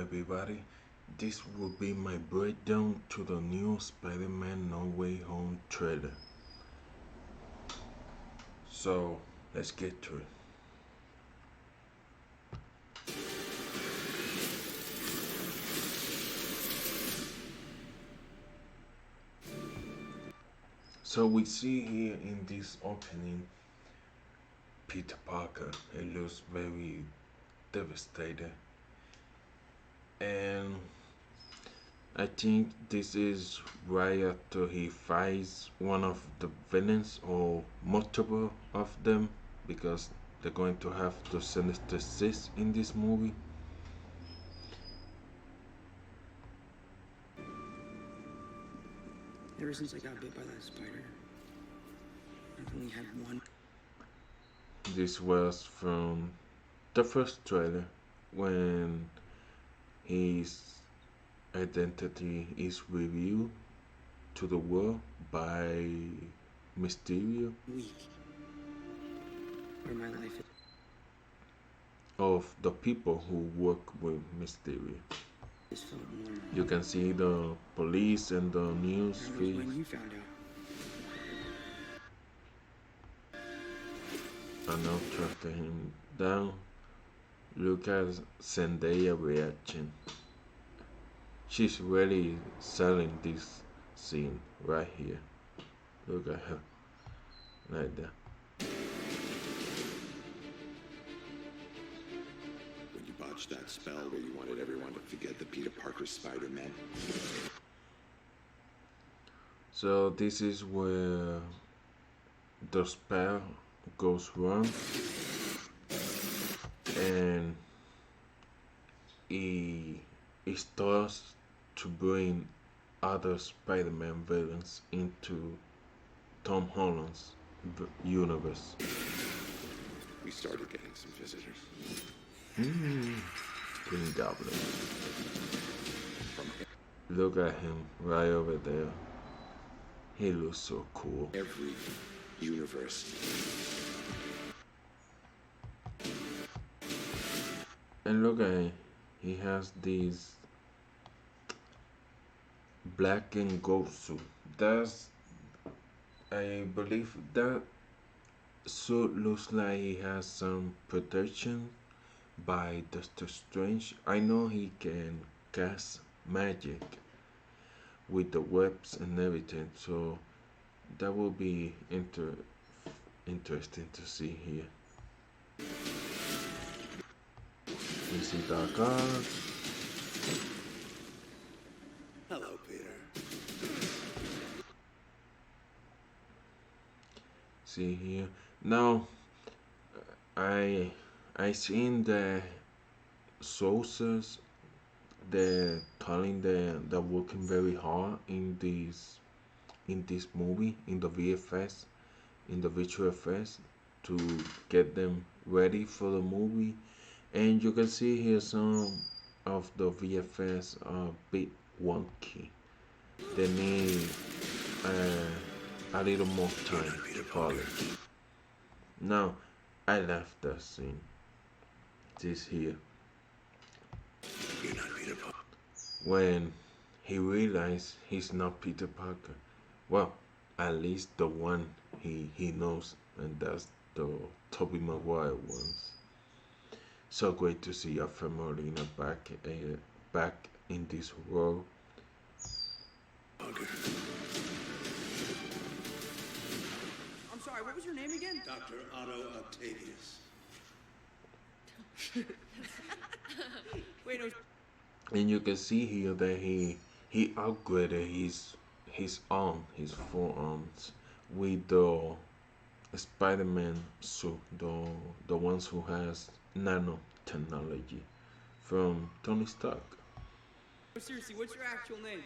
everybody. This will be my breakdown to the new Spider-Man No Way Home trailer. So let's get to it. So we see here in this opening Peter Parker. He looks very devastated, and I think this is right after he fights one of the villains or multiple of them, because they're going to have the Sinister Six in this movie. Ever since I got bit by that spider, I've only had one. This was from the first trailer when his identity is revealed to the world by Mysterio Week where my life of the people who work with Mysterio. is felt normal. You can see the police and the news I was feed. when you found out. And now tracking him down. Look at Zendaya reaction. She's really selling this scene right here. Look at her. Like that. When you botched that spell where you wanted everyone to forget the Peter Parker Spider-Man. So this is where the spell goes wrong, and it starts to bring other Spider-Man villains into Tom Holland's universe. We started getting some visitors. Green Goblin. From Look at him right over there. He looks so cool. every universe. And look at him. He has these black and gold suit. That's, I believe that suit looks like he has some protection by Doctor Strange. I know he can cast magic with the webs and everything, so that will be interesting to see here. You see Dark Arts. Hello, Peter. See here. Now, I seen the sources. They're telling they're working very hard in this movie, in the VFS, in the visual effects, to get them ready for the movie. And you can see here some of the VFS are a bit wonky. They need a little more time to polish. Now, I left that scene. This here. You're not Peter Parker. When he realized he's not Peter Parker. Well, at least the one he knows, and that's the Tobey Maguire ones. So great to see Alfred Molina back in this role. Parker. I'm sorry, what was your name again? Dr. Otto Octavius. Wait, no. And you can see here that he upgraded his forearms with the Spider-Man suit, the ones who has nanotechnology from Tony Stark. Seriously, what's your actual name?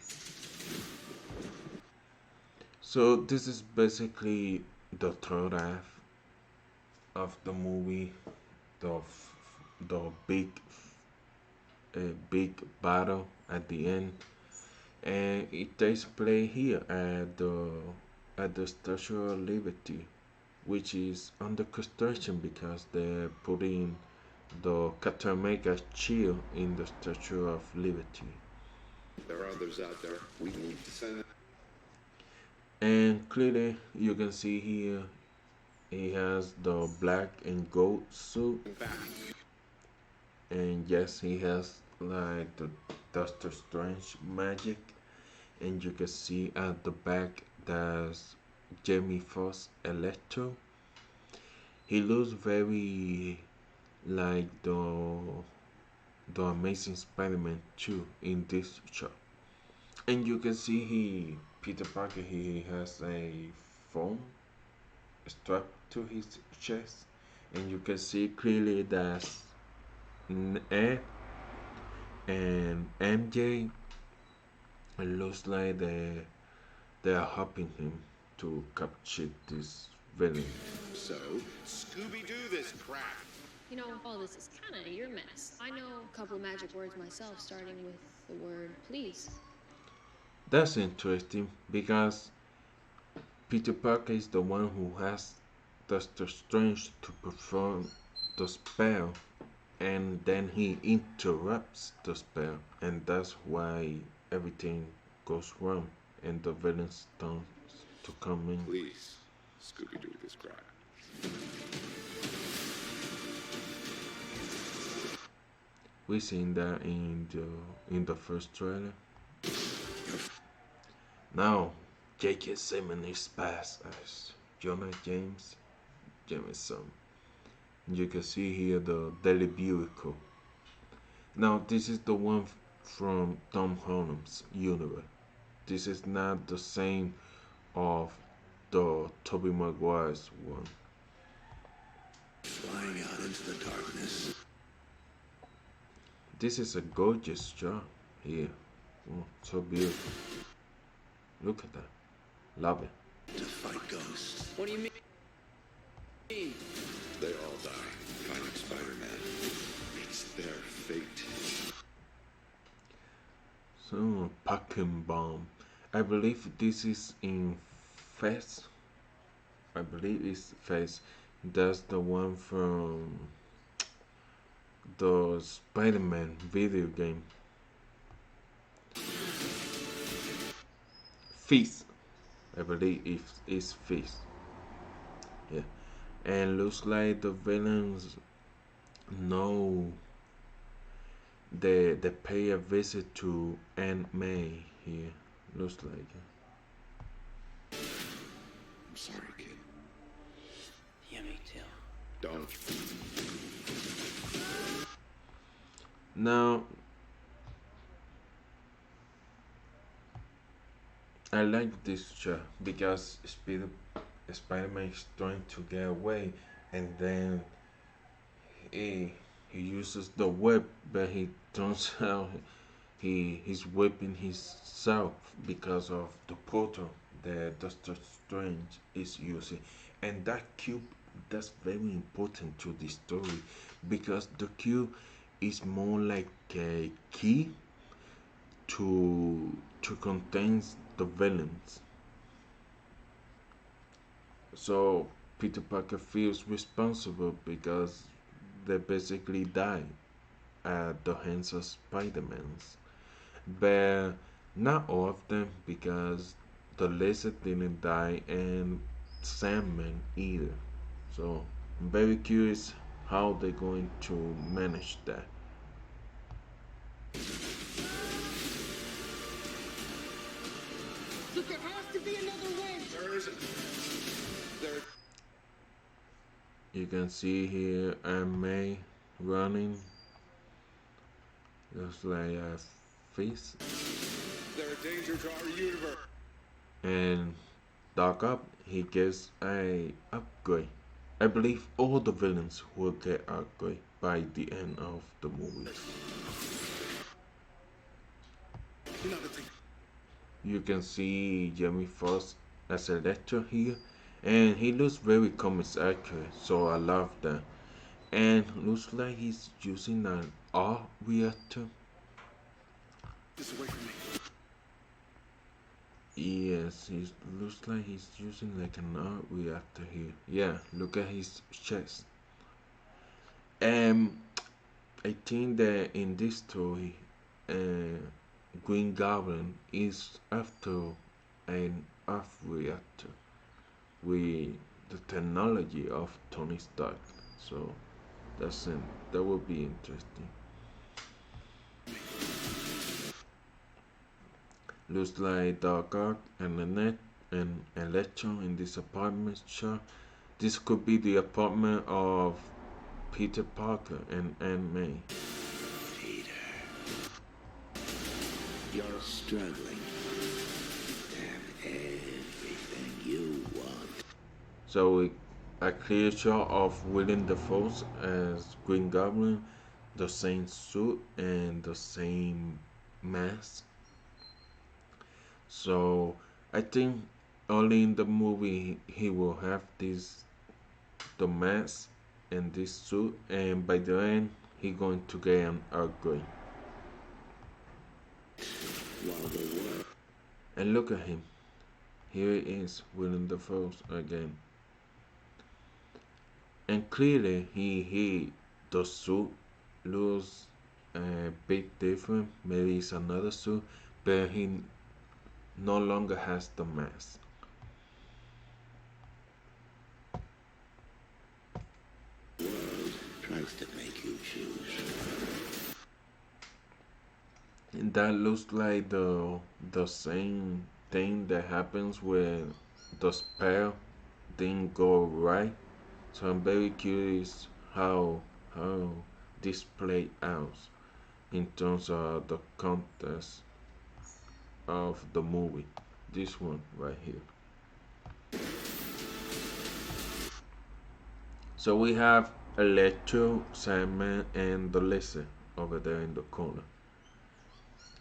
So this is basically the third act of the movie, the big battle at the end, and it takes place here at the Statue of Liberty, which is under construction because they're putting the Captain America shield in the Statue of Liberty. There are others out there. We need to send them And clearly, you can see here he has the black and gold suit, back. and yes, he has like the Doctor Strange magic, and you can see at the back there's Jamie Foxx Electro. He looks very like the Amazing Spider-Man 2 in this shot. And you can see Peter Parker he has a phone strapped to his chest, and you can see clearly that Ed and MJ. It looks like they are helping him to capture this villain. So, Scooby-Doo this crap. You know, all this is kind of your mess. I know a couple of magic words myself, starting with the word please. That's interesting because Peter Parker is the one who has Doctor Strange to perform the spell, and then he interrupts the spell, and that's why everything goes wrong and the villain starts to come in. Please, Scooby-Doo this crap. We seen that in the first trailer. Now, J.K. Simmons is passed as Jonah Jameson. You can see here the Daily Bugle. Now, this is the one from Tom Holland's universe. This is not the same of the Tobey Maguire's one. Flying out into the darkness. This is a gorgeous job here. Oh, so beautiful. Look at that. Love it. To fight ghosts. What do you mean? They all die. Fighting Spider-Man. It's their fate. So, Pumpkin Bomb. I believe this is in Fest. I believe it's Fest. That's the one from the Spider-Man video game. Feast. I believe it's Feast. Yeah. And looks like the villains know they pay a visit to Aunt May here. Looks like. I'm sorry, kid. Yeah, me too. Don't. Now, I like this shot because Spider-Man is trying to get away, and then he uses the web, but he turns out he's whipping himself because of the portal that Doctor Strange is using, and that cube that's very important to the story because the cube is more like a key to contain the villains. So Peter Parker feels responsible because they basically die at the hands of Spider-Man's. But not all of them because the lizard didn't die and Sandman either. So I'm very curious how they're going to manage that. Look, there has to be another way. There isn't. There. You can see here Aunt May running. Looks like a feast. They're a danger to our universe. And Doc Up, he gets a upgrade. I believe all the villains will get upgrade by the end of the movie. You know the thing. You can see Jamie Foxx as Electro here, and he looks very comics accurate, so I love that. And looks like he's using an R reactor. This away from me. Yes, he looks like he's using like an R reactor here. Yeah, look at his chest. Um, I think that in this story, uh, Green Goblin is after an Earth reactor with the technology of Tony Stark. So that would be interesting. Looks like Dark Ark and Annette and Electro in this apartment shot. This could be the apartment of Peter Parker and Aunt May. Peter, you're struggling to have everything you want. So a clear shot of William Dafoe as Green Goblin, the same suit and the same mask. So I think early in the movie he will have this the mask and this suit, and by the end he going to get an upgrade. While the world And look at him. Here he is, Willem Dafoe again. And clearly he the suit looks a bit different. Maybe it's another suit, but he no longer has the mask. tries to make you choose. And that looks like the same thing that happens when the spell didn't go right. So I'm very curious how this played out in terms of the context of the movie. This one right here. So we have Electro, Sandman, and the Lizard over there in the corner.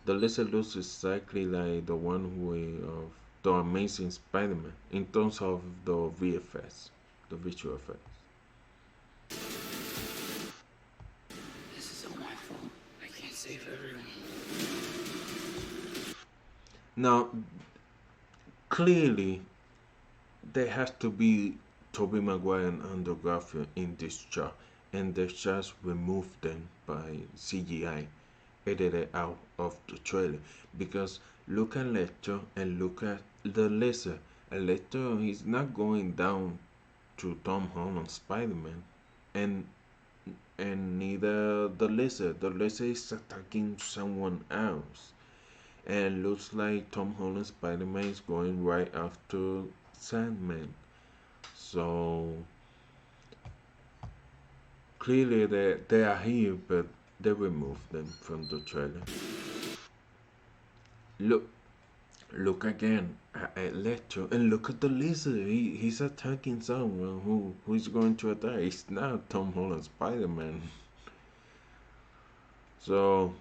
The Lizard looks exactly like the one of the Amazing Spider-Man in terms of the VFX, the visual effects. This is all my fault. I can't save everyone. Now, clearly, there has to be Tobey Maguire and Andrew Garfield in this shot, and they just removed them by CGI, edited out of the trailer. Because look at Electro and look at the Lizard. Electro is not going down to Tom Holland's Spider-Man, and neither the Lizard. The Lizard is attacking someone else, and looks like Tom Holland's Spider-Man is going right after Sandman. So clearly they are here, but they removed them from the trailer. Look, look again at Electro, and look at the Lizard. He's attacking someone who is going to attack. It's not Tom Holland's Spider-Man. So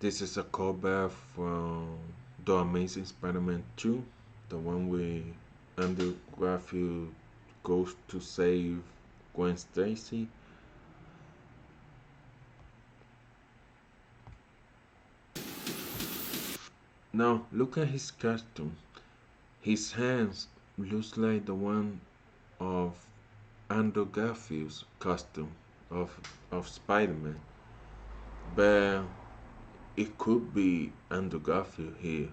this is a callback from The Amazing Spider-Man 2, the one where Andrew Garfield goes to save Gwen Stacy. Now look at his costume. His hands looks like the one of Andrew Garfield's costume of Spider-Man, but it could be Andrew Garfield here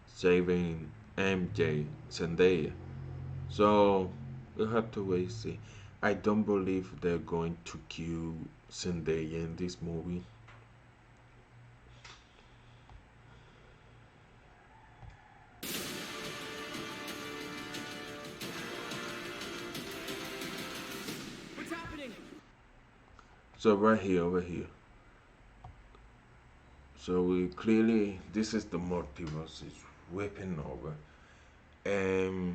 saving MJ Zendaya. So we'll have to wait and see. I don't believe they're going to kill Zendaya in this movie. What's happening? So right here, over here. So we clearly, this is the multiverse is whipping over, and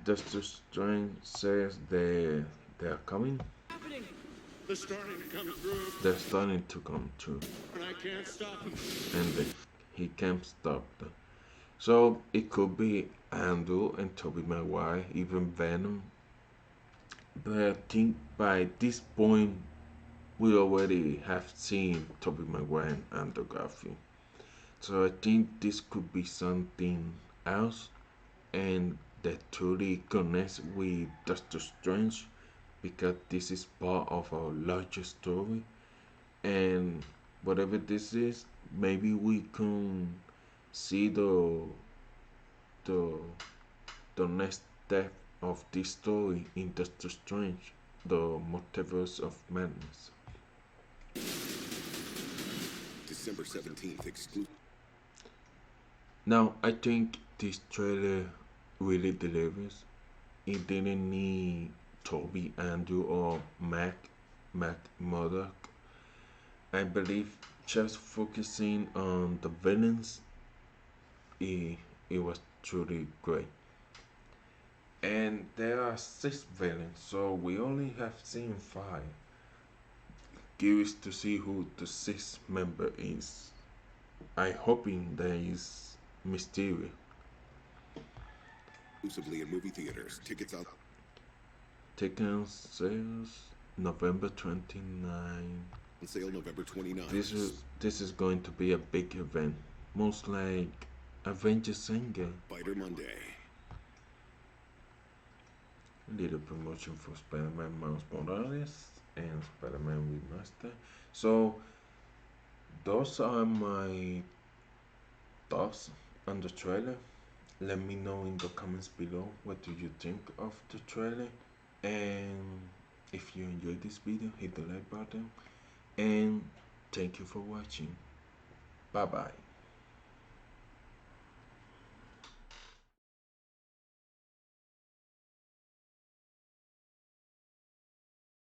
Doctor Strange says they're coming. Happening. They're starting to come through, They're starting to come true, and I can't stop them. and he can't stop them. So it could be Andrew and Tobey Maguire, even Venom, But I think by this point we already have seen Tobey Maguire and Andrew Garfield. So I think this could be something else and that truly connects with Doctor Strange because this is part of our larger story, and whatever this is, maybe we can see the the next step of this story in Doctor Strange, the multiverse of madness. December 17th, exclusive. Now I think this trailer really delivers. It didn't need Toby, Andrew, or Mac Murdock. I believe just focusing on the villains, it, it was truly great. And there are 6 villains, so we only have seen 5. Curious to see who the 6th member is. I hoping there is Mysterio. Exclusively in movie theaters. Tickets out. Tickets sales November 29. On sale November 29th. This is going to be a big event, most like Avengers Endgame. Spider Monday. Little promotion for Spider-Man Miles Morales and Spider-Man Remaster. So those are my thoughts on the trailer. Let me know in the comments below what do you think of the trailer, and if you enjoyed this video, hit the like button, and thank you for watching. Bye bye.